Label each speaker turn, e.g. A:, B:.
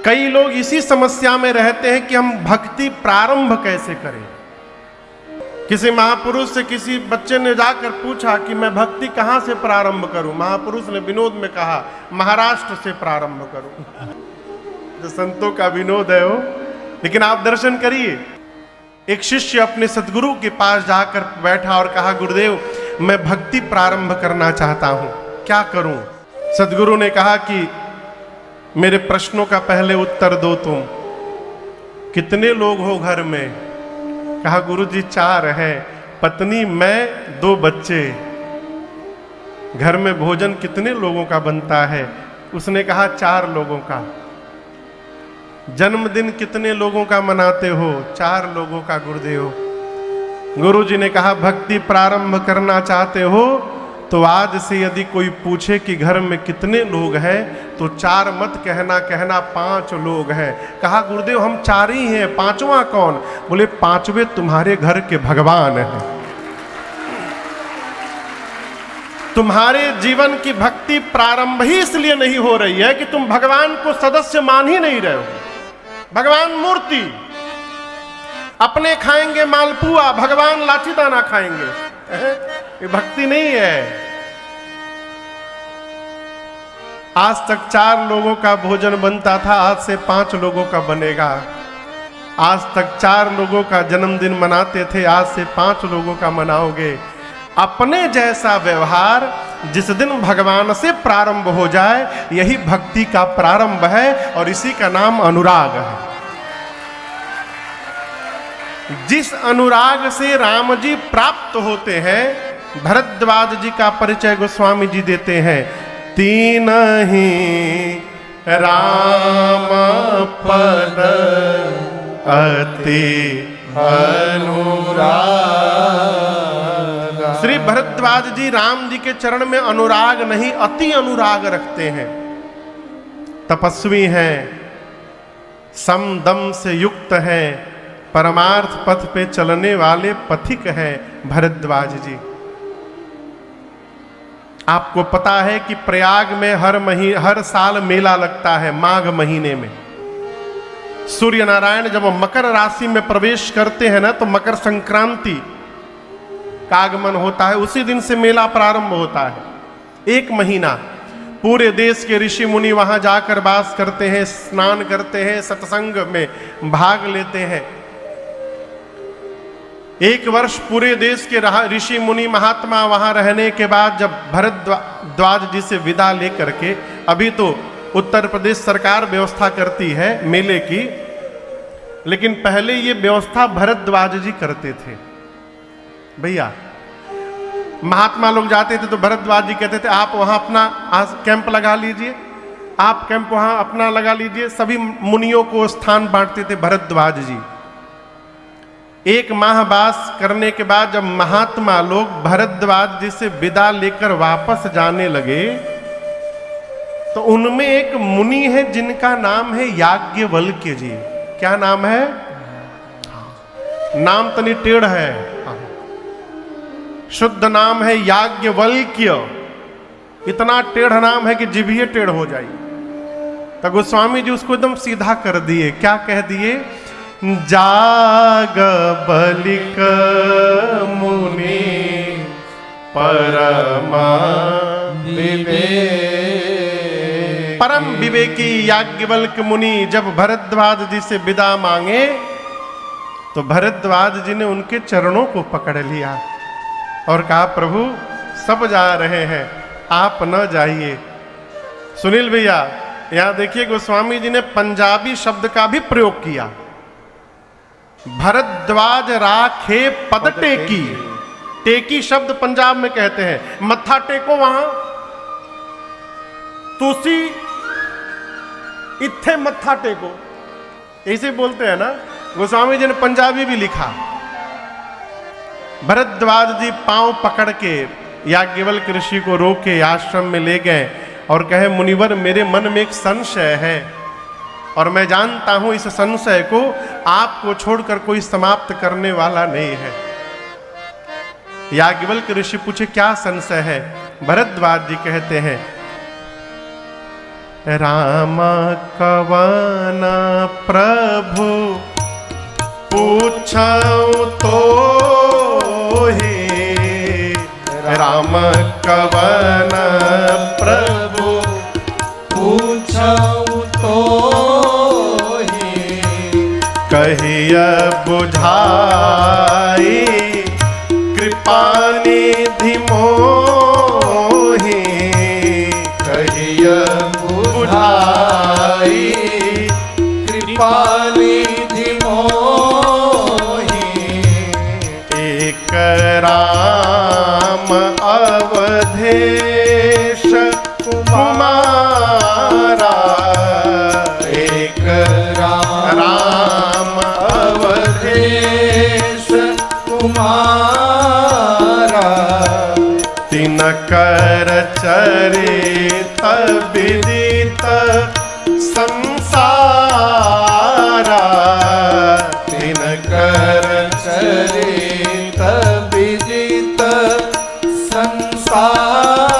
A: कई लोग इसी समस्या में रहते हैं कि हम भक्ति प्रारंभ कैसे करें। किसी महापुरुष से किसी बच्चे ने जाकर पूछा कि मैं भक्ति कहाँ से प्रारंभ करूं। महापुरुष ने विनोद में कहा महाराष्ट्र से प्रारंभ करूं। जो संतों का विनोद है वो, लेकिन आप दर्शन करिए। एक शिष्य अपने सदगुरु के पास जाकर बैठा और कहा गुरुदेव मैं भक्ति प्रारंभ करना चाहता हूं, क्या करूं। सदगुरु ने कहा कि मेरे प्रश्नों का पहले उत्तर दो, तुम कितने लोग हो घर में। कहा गुरुजी 4 है, पत्नी मैं 2 बच्चे। घर में भोजन कितने लोगों का बनता है। उसने कहा 4 लोगों का। जन्मदिन कितने लोगों का मनाते हो। 4 लोगों का गुरुदेव। गुरुजी ने कहा भक्ति प्रारंभ करना चाहते हो तो आज से यदि कोई पूछे कि घर में कितने लोग हैं तो 4 मत कहना, कहना 5 लोग हैं। कहा गुरुदेव हम 4 ही हैं, 5वां कौन। बोले 5वें तुम्हारे घर के भगवान हैं। तुम्हारे जीवन की भक्ति प्रारंभ ही इसलिए नहीं हो रही है कि तुम भगवान को सदस्य मान ही नहीं रहे हो। भगवान मूर्ति, अपने खाएंगे मालपुआ, भगवान लाठी दाना खाएंगे। ये भक्ति नहीं है। आज तक 4 लोगों का भोजन बनता था, आज से 5 लोगों का बनेगा। आज तक 4 लोगों का जन्मदिन मनाते थे, आज से 5 लोगों का मनाओगे। अपने जैसा व्यवहार जिस दिन भगवान से प्रारंभ हो जाए यही भक्ति का प्रारंभ है और इसी का नाम अनुराग है। जिस अनुराग से राम जी प्राप्त होते हैं, भरद्वाज जी का परिचय गोस्वामी जी देते हैं। 3 ही राम पद अति अनुराग। श्री भरद्वाज जी राम जी के चरण में अनुराग नहीं अति अनुराग रखते हैं। तपस्वी हैं, समदम से युक्त हैं, परमार्थ पथ पे चलने वाले पथिक हैं भरद्वाज जी। आपको पता है कि प्रयाग में हर साल मेला लगता है माघ महीने में। सूर्य नारायण जब मकर राशि में प्रवेश करते हैं ना तो मकर संक्रांति का आगमन होता है, उसी दिन से मेला प्रारंभ होता है। 1 महीना पूरे देश के ऋषि मुनि वहां जाकर वास करते हैं, स्नान करते हैं, सत्संग में भाग लेते हैं। 1 वर्ष पूरे देश के ऋषि मुनि महात्मा वहां रहने के बाद जब भरद्वाज जी से विदा लेकर के, अभी तो उत्तर प्रदेश सरकार व्यवस्था करती है मेले की, लेकिन पहले ये व्यवस्था भरद्वाज जी करते थे। भैया महात्मा लोग जाते थे तो भरद्वाज जी कहते थे आप वहां अपना कैंप लगा लीजिए, आप कैंप वहां अपना लगा लीजिए। सभी मुनियों को स्थान बांटते थे भरद्वाज जी। 1 माह वास करने के बाद जब महात्मा लोग भरद्वाज जी से विदा लेकर वापस जाने लगे तो उनमें एक मुनि है जिनका नाम है याज्ञवल्क्य जी। क्या नाम है? नाम तनी टेढ़ है, शुद्ध नाम है याज्ञवल्क्य। इतना टेढ़ नाम है कि जिभे टेढ़ हो जाए। तो गोस्वामी जी उसको एकदम सीधा कर दिए। क्या कह दिए? जाग बलिक मुनि परम विवेकी याज्ञवल्क्य मुनि जब भरद्वाज जी से विदा मांगे तो भरद्वाज जी ने उनके चरणों को पकड़ लिया और कहा प्रभु सब जा रहे हैं, आप न जाइए। सुनील भैया यहां देखिए गोस्वामी जी ने पंजाबी शब्द का भी प्रयोग किया। भरद्वाज राखे पद टेकी। टेकी शब्द पंजाब में कहते हैं, मत्था टेको वहां, तुसी इत्थे मत्था टेको, ऐसे बोलते हैं ना। गोस्वामी जी ने पंजाबी भी लिखा। भरद्वाज जी पांव पकड़ के याज्ञवल्क्य ऋषि को रोके आश्रम में ले गए और कहे मुनिवर मेरे मन में एक संशय है और मैं जानता हूं इस संशय को आपको छोड़कर कोई समाप्त करने वाला नहीं है। याज्ञवल्क्य ऋषि पूछे क्या संशय है? भरद्वाज जी कहते हैं राम कवन प्रभु पूछऊं तो ही, राम कवन प्रभु
B: पूछऊं तो ही,
A: कहिय बुझाई कृपा निधि मोहि, कहिय बुझाई
B: कृपा निधि मोहि,
A: एक राम अवधेश कुमारा,
B: एक राम अवधेश कुमारा,
A: तिनकर चरित विदित संसारा,
B: तिनकर चरित विदित संसारा।